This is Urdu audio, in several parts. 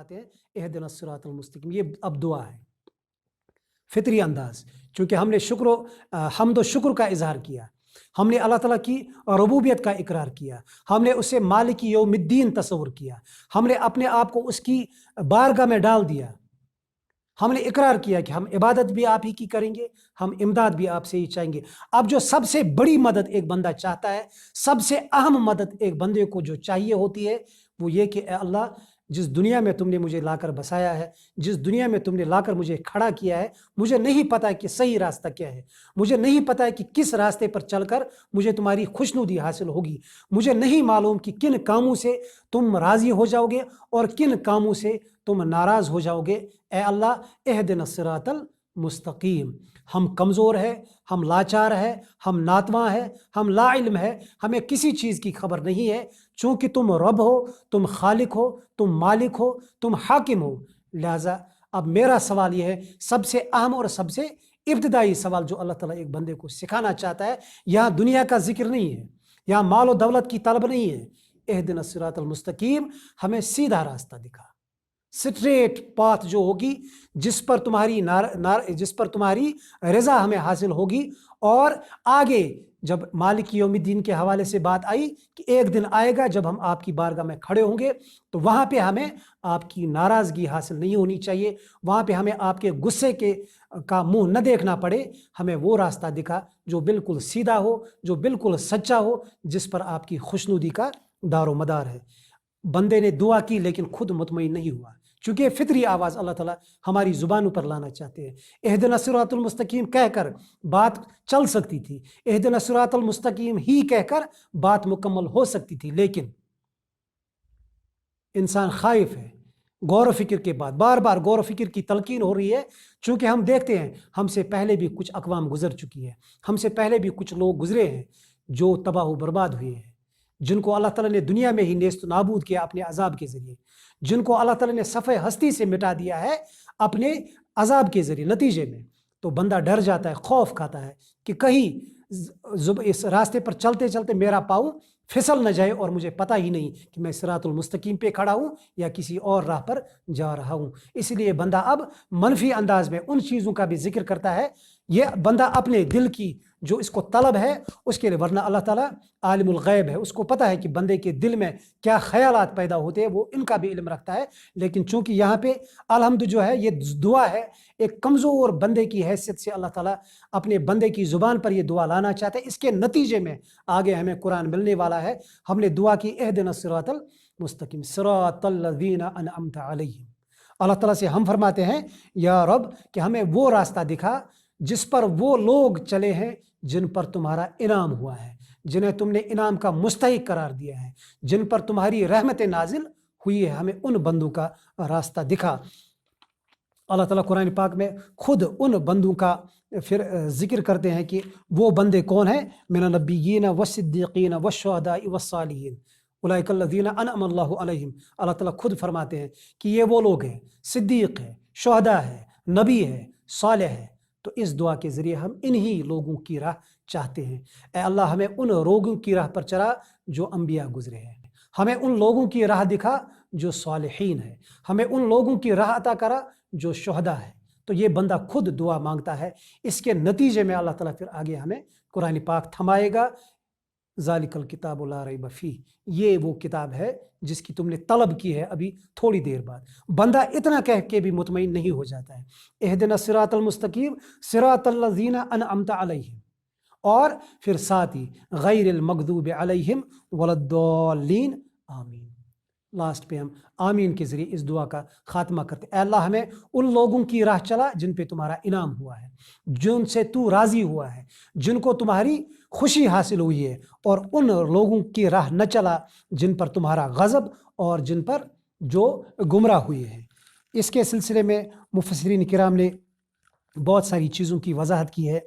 فرماتے ہیں اہدنا الصراط المستقیم. یہ اب دعا ہے فطری انداز، چونکہ ہم نے حمد و شکر کا اظہار کیا، ہم نے اللہ تعالیٰ کی ربوبیت کا اقرار کیا، ہم نے اسے مالک یوم الدین تصور کیا، ہم نے اپنے آپ کو اس کی بارگاہ میں ڈال دیا، ہم نے اقرار کیا کہ ہم عبادت بھی آپ ہی کی کریں گے، ہم امداد بھی آپ سے ہی چاہیں گے. اب جو سب سے بڑی مدد ایک بندہ چاہتا ہے، سب سے اہم مدد ایک بندے کو جو چاہیے ہوتی ہے وہ یہ کہ اے اللہ، جس دنیا میں تم نے مجھے لا کر بسایا ہے، جس دنیا میں تم نے لا کر مجھے کھڑا کیا ہے، مجھے نہیں پتہ کہ صحیح راستہ کیا ہے، مجھے نہیں پتہ کہ کس راستے پر چل کر مجھے تمہاری خوشنودی حاصل ہوگی، مجھے نہیں معلوم کہ کن کاموں سے تم راضی ہو جاؤ گے اور کن کاموں سے تم ناراض ہو جاؤ گے. اے اللہ اہدنا الصراط المستقیم. ہم کمزور ہیں، ہم لاچار ہیں، ہم ناتواں ہیں، ہم لا علم ہے، ہمیں کسی چیز کی خبر نہیں ہے، چونکہ تم رب ہو، تم خالق ہو، تم مالک ہو، تم حاکم ہو. لہٰذا اب میرا سوال یہ ہے، سب سے اہم اور سب سے ابتدائی سوال جو اللہ تعالیٰ ایک بندے کو سکھانا چاہتا ہے، یہاں دنیا کا ذکر نہیں ہے، یہاں مال و دولت کی طلب نہیں ہے. اہدنا الصراط المستقیم، ہمیں سیدھا راستہ دکھا، سٹریٹ پاتھ جو ہوگی، جس پر تمہاری رضا ہمیں حاصل ہوگی. اور آگے جب مالک یوم الدین کے حوالے سے بات آئی کہ ایک دن آئے گا جب ہم آپ کی بارگاہ میں کھڑے ہوں گے، تو وہاں پہ ہمیں آپ کی ناراضگی حاصل نہیں ہونی چاہیے، وہاں پہ ہمیں آپ کے غصے کا منہ نہ دیکھنا پڑے. ہمیں وہ راستہ دکھا جو بالکل سیدھا ہو، جو بالکل سچا ہو، جس پر آپ کی خوشنودی کا دار و مدار ہے. بندے نے دعا کی لیکن خود مطمئن نہیں ہوا، چونکہ فطری آواز اللہ تعالیٰ ہماری زبانوں پر لانا چاہتے ہیں. اہدنا الصراط المستقیم کہہ کر بات چل سکتی تھی، اہدنا الصراط المستقیم ہی کہہ کر بات مکمل ہو سکتی تھی، لیکن انسان خائف ہے. غور و فکر کے بعد بار بار غور و فکر کی تلقین ہو رہی ہے، چونکہ ہم دیکھتے ہیں ہم سے پہلے بھی کچھ اقوام گزر چکی ہے، ہم سے پہلے بھی کچھ لوگ گزرے ہیں جو تباہ و برباد ہوئے ہیں، جن کو اللہ تعالیٰ نے دنیا میں ہی نیست و نابود کیا اپنے عذاب کے ذریعے، جن کو اللہ تعالیٰ نے صفحہ ہستی سے مٹا دیا ہے اپنے عذاب کے ذریعے. نتیجے میں تو بندہ ڈر جاتا ہے، خوف کھاتا ہے کہ کہیں اس راستے پر چلتے چلتے میرا پاؤں پھسل نہ جائے اور مجھے پتہ ہی نہیں کہ میں صراط المستقیم پہ کھڑا ہوں یا کسی اور راہ پر جا رہا ہوں. اس لیے بندہ اب منفی انداز میں ان چیزوں کا بھی ذکر کرتا ہے. یہ بندہ اپنے دل کی جو اس کو طلب ہے اس کے لیے، ورنہ اللہ تعالیٰ عالم الغیب ہے، اس کو پتہ ہے کہ بندے کے دل میں کیا خیالات پیدا ہوتے ہیں، وہ ان کا بھی علم رکھتا ہے. لیکن چونکہ یہاں پہ الحمد جو ہے یہ دعا ہے، ایک کمزور بندے کی حیثیت سے اللہ تعالیٰ اپنے بندے کی زبان پر یہ دعا لانا چاہتے ہیں. اس کے نتیجے میں آگے ہمیں قرآن ملنے والا ہے. ہم نے دعا کی اہدنا الصراط المستقیم صراط الذین انعمت علیہم. اللہ تعالیٰ سے ہم فرماتے ہیں یا رب کہ ہمیں وہ راستہ دکھا جس پر وہ لوگ چلے ہیں جن پر تمہارا انعام ہوا ہے، جنہیں تم نے انعام کا مستحق قرار دیا ہے، جن پر تمہاری رحمت نازل ہوئی ہے. ہمیں ان بندوں کا راستہ دکھا. اللہ تعالیٰ قرآن پاک میں خود ان بندوں کا پھر ذکر کرتے ہیں کہ وہ بندے کون ہیں. من النبیین والصدیقین والشہداء والصالحین اولئک الذین انعم اللہ علیہم. اللہ تعالیٰ خود فرماتے ہیں کہ یہ وہ لوگ ہیں، صدیق ہے، شہداء ہے، نبی ہے، صالح ہے. تو اس دعا کے ذریعے ہم انہی لوگوں کی راہ چاہتے ہیں. اے اللہ ہمیں ان لوگوں کی راہ پر چلا جو انبیاء گزرے ہیں، ہمیں ان لوگوں کی راہ دکھا جو صالحین ہے، ہمیں ان لوگوں کی راہ عطا کرا جو شہداء ہے. تو یہ بندہ خود دعا مانگتا ہے. اس کے نتیجے میں اللہ تعالیٰ پھر آگے ہمیں قرآن پاک تھمائے گا. ذالک الکتاب لا ریب فیہ، یہ وہ کتاب ہے جس کی تم نے طلب کی ہے ابھی تھوڑی دیر بعد. بندہ اتنا کہہ کے بھی مطمئن نہیں ہو جاتا ہے. اہدنا الصراط المستقیم صراط الذین انعمت علیہم، اور پھر ساتھ ہی غیر المغضوب علیہم ولا الضالین آمین. لاسٹ پہ ہم آمین کے ذریعے اس دعا کا خاتمہ کرتے. اے اللہ ہمیں ان لوگوں کی راہ چلا جن پہ تمہارا انعام ہوا ہے، جن سے تو راضی ہوا ہے، جن کو تمہاری خوشی حاصل ہوئی ہے، اور ان لوگوں کی راہ نہ چلا جن پر تمہارا غضب اور جن پر جو گمراہ ہوئے ہیں. اس کے سلسلے میں مفسرین کرام نے بہت ساری چیزوں کی وضاحت کی ہے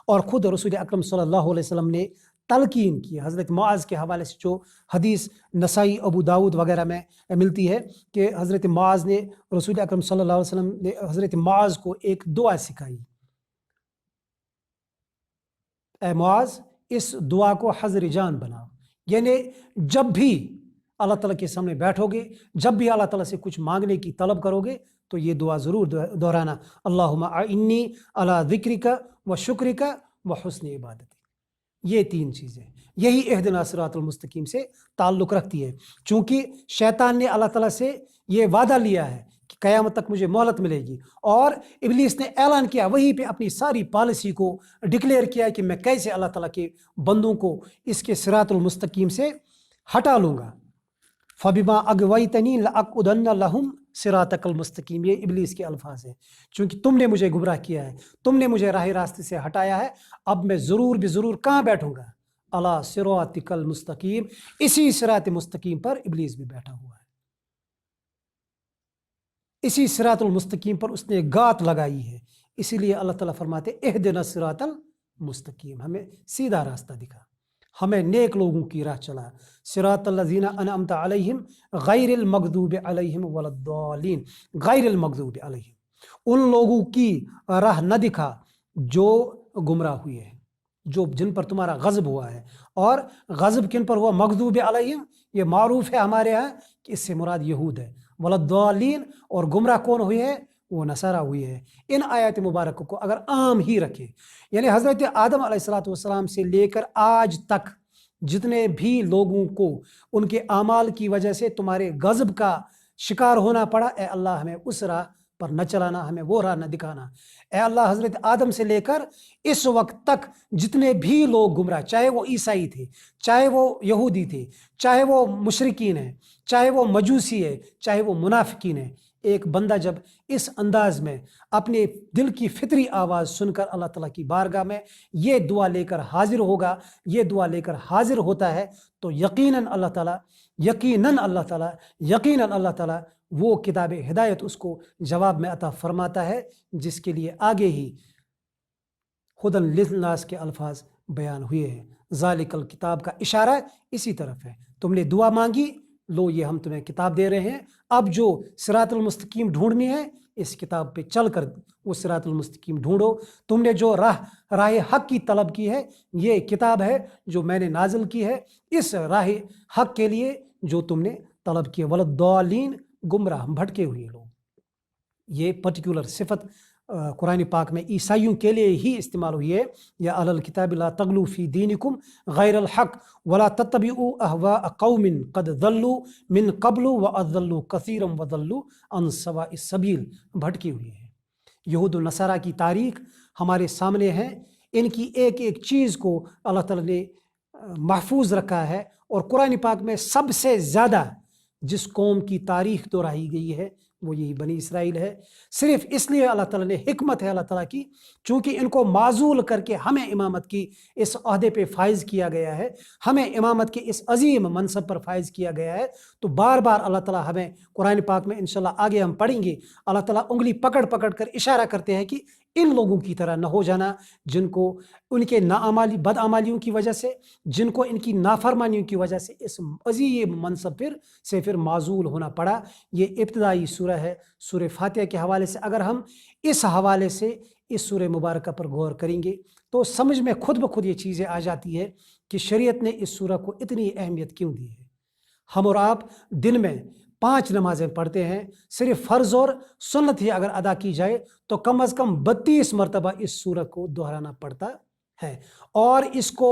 اور خود رسول اکرم صلی اللہ علیہ وسلم نے تلقین کی. حضرت معاذ کے حوالے سے جو حدیث نسائی ابو داود وغیرہ میں ملتی ہے کہ حضرت معاذ نے رسول اکرم صلی اللہ علیہ وسلم نے حضرت معاذ کو ایک دعا سکھائی. اے معاذ اس دعا کو حضر جان بناؤ، یعنی جب بھی اللہ تعالیٰ کے سامنے بیٹھو گے، جب بھی اللہ تعالیٰ سے کچھ مانگنے کی طلب کرو گے تو یہ دعا ضرور دہرانا، اللہم اعنی علی ذکرک و شکرک و حسن عبادتی۔ یہ 3 چیزیں یہی اہدنا صراط المستقیم سے تعلق رکھتی ہے، چونکہ شیطان نے اللہ تعالیٰ سے یہ وعدہ لیا ہے کہ قیامت تک مجھے مہلت ملے گی، اور ابلیس نے اعلان کیا، وہیں پہ اپنی ساری پالیسی کو ڈکلیئر کیا کہ میں کیسے اللہ تعالیٰ کے بندوں کو اس کے صراط المستقیم سے ہٹا لوں گا۔ فَبِمَا أَغْوَيْتَنِي لَأَقْعُدَنَّ لَهُمْ صِرَاطَكَ الْمُسْتَقِيمِ، یہ ابلیس کے الفاظ ہیں، چونکہ تم نے مجھے گمراہ کیا ہے، تم نے مجھے راہ راستے سے ہٹایا ہے، اب میں ضرور بھی ضرور کہاں بیٹھوں گا؟ عَلَى صِرَاطِكَ الْمُسْتَقِيمِ، اسی صراط مستقیم پر ابلیس بھی بیٹھا ہوا ہے، اسی صراط المستقیم پر اس نے گات لگائی ہے، اسی لیے اللہ تعالیٰ فرماتے اہدنا الصراط المستقیم، ہمیں سیدھا راستہ دکھا، ہمیں نیک لوگوں کی راہ چلا، صراط الذین انعمت علیہم غیر المغضوب علیہم ولا الضالین، غیر المغضوب علیہم، ان لوگوں کی راہ نہ دکھا جو گمراہ ہوئے ہیں، جو جن پر تمہارا غضب ہوا ہے، اور غضب کن پر ہوا؟ مغضوب علیہم، یہ معروف ہے ہمارے ہاں کہ اس سے مراد یہود ہے، ولا الضالین، اور گمراہ کون ہوئے ہیں؟ وہ نصارہ ہوئی ہے۔ ان آیات مبارکوں کو اگر عام ہی رکھیں، یعنی حضرت آدم علیہ السلام سے لے کر آج تک جتنے بھی لوگوں کو ان کے اعمال کی وجہ سے تمہارے غضب کا شکار ہونا پڑا، اے اللہ ہمیں اس راہ پر نہ چلانا، ہمیں وہ راہ نہ دکھانا، اے اللہ حضرت آدم سے لے کر اس وقت تک جتنے بھی لوگ گمراہ، چاہے وہ عیسائی تھے، چاہے وہ یہودی تھے، چاہے وہ مشرکین ہیں، چاہے وہ مجوسی ہے، چاہے وہ منافقین ہیں، ایک بندہ جب اس انداز میں اپنے دل کی فطری آواز سن کر اللہ تعالیٰ کی بارگاہ میں یہ دعا لے کر حاضر ہوگا، یہ دعا لے کر حاضر ہوتا ہے، تو یقیناً اللہ تعالیٰ وہ کتاب ہدایت اس کو جواب میں عطا فرماتا ہے، جس کے لیے آگے ہی ہدی للناس کے الفاظ بیان ہوئے ہیں۔ ذالک الکتاب کا اشارہ اسی طرف ہے، تم نے دعا مانگی، لو یہ ہم تمہیں کتاب دے رہے ہیں، اب جو صراط المستقیم ڈھونڈنی ہے اس کتاب پہ چل کر وہ صراط المستقیم ڈھونڈو، تم نے جو راہ حق کی طلب کی ہے، یہ کتاب ہے جو میں نے نازل کی ہے اس راہ حق کے لیے جو تم نے طلب کی ہے، ولضالین، گمراہ بھٹکے ہوئے لوگ۔ یہ پرٹیکولر صفت قرآن پاک میں عیسائیوں کے لیے ہی استعمال ہوئی ہے، یا اہل الکتاب لا تغلوا فی دینکم غیر الحق ولا تتبعوا اہواء قوم قد ضلوا من قبل واضلوا کثیرا وضلوا عن سواء السبیل، بھٹکی ہوئی ہے۔ یہود و نصارہ کی تاریخ ہمارے سامنے ہے، ان کی ایک ایک چیز کو اللہ تعالیٰ نے محفوظ رکھا ہے، اور قرآن پاک میں سب سے زیادہ جس قوم کی تاریخ دہرائی گئی ہے وہ یہی بنی اسرائیل ہے، صرف اس لیے اللہ تعالیٰ نے حکمت ہے اللہ تعالیٰ کی، چونکہ ان کو معزول کر کے ہمیں امامت کی اس عہدے پہ فائز کیا گیا ہے، ہمیں امامت کے اس عظیم منصب پر فائز کیا گیا ہے، تو بار بار اللہ تعالیٰ ہمیں قرآن پاک میں انشاءاللہ آگے ہم پڑھیں گے، اللہ تعالیٰ انگلی پکڑ پکڑ کر اشارہ کرتے ہیں کہ ان لوگوں کی طرح نہ ہو جانا جن کو ان کے بدعمالیوں کی وجہ سے، جن کو ان کی نافرمانیوں کی وجہ سے اس عظیم منصب سے پھر معزول ہونا پڑا۔ یہ ابتدائی سورہ ہے سورہ فاتحہ کے حوالے سے، اگر ہم اس حوالے سے اس سورہ مبارکہ پر غور کریں گے تو سمجھ میں خود بخود یہ چیزیں آ جاتی ہے کہ شریعت نے اس سورہ کو اتنی اہمیت کیوں دی ہے۔ ہم اور آپ دن میں 5 نمازیں پڑھتے ہیں، صرف فرض اور سنت ہی اگر ادا کی جائے تو کم از کم 32 مرتبہ اس سورہ کو دہرانا پڑتا ہے، اور اس کو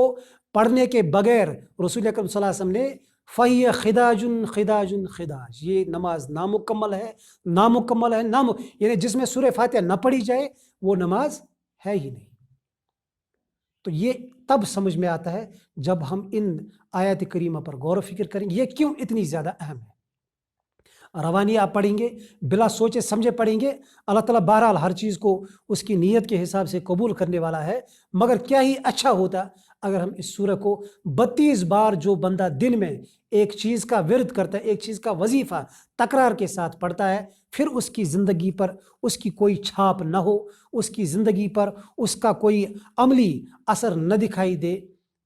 پڑھنے کے بغیر رسول اکرم صلی اللہ علیہ وسلم نے فَهِيَ خِدَاجٌ خِدَاجٌ خِدَاج، یہ نماز نامکمل ہے، یعنی جس میں سورہ فاتحہ نہ پڑھی جائے وہ نماز ہے ہی نہیں۔ تو یہ تب سمجھ میں آتا ہے جب ہم ان آیات کریمہ پر غور و فکر کریں گے یہ کیوں اتنی زیادہ اہم ہے۔ روانی آپ پڑھیں گے، بلا سوچے سمجھے پڑھیں گے، اللہ تعالیٰ بہرحال ہر چیز کو اس کی نیت کے حساب سے قبول کرنے والا ہے، مگر کیا ہی اچھا ہوتا اگر ہم اس سورہ کو 32 بار جو بندہ دن میں ایک چیز کا ورد کرتا ہے، ایک چیز کا وظیفہ تکرار کے ساتھ پڑھتا ہے، پھر اس کی زندگی پر اس کی کوئی چھاپ نہ ہو، اس کی زندگی پر اس کا کوئی عملی اثر نہ دکھائی دے،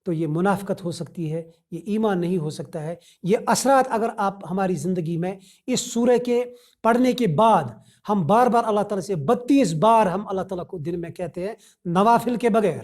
تو یہ منافقت ہو سکتی ہے، یہ ایمان نہیں ہو سکتا ہے۔ یہ اثرات اگر آپ ہماری زندگی میں اس سورہ کے پڑھنے کے بعد ہم بار بار اللہ تعالیٰ سے 32 بار ہم اللہ تعالیٰ کو دن میں کہتے ہیں نوافل کے بغیر،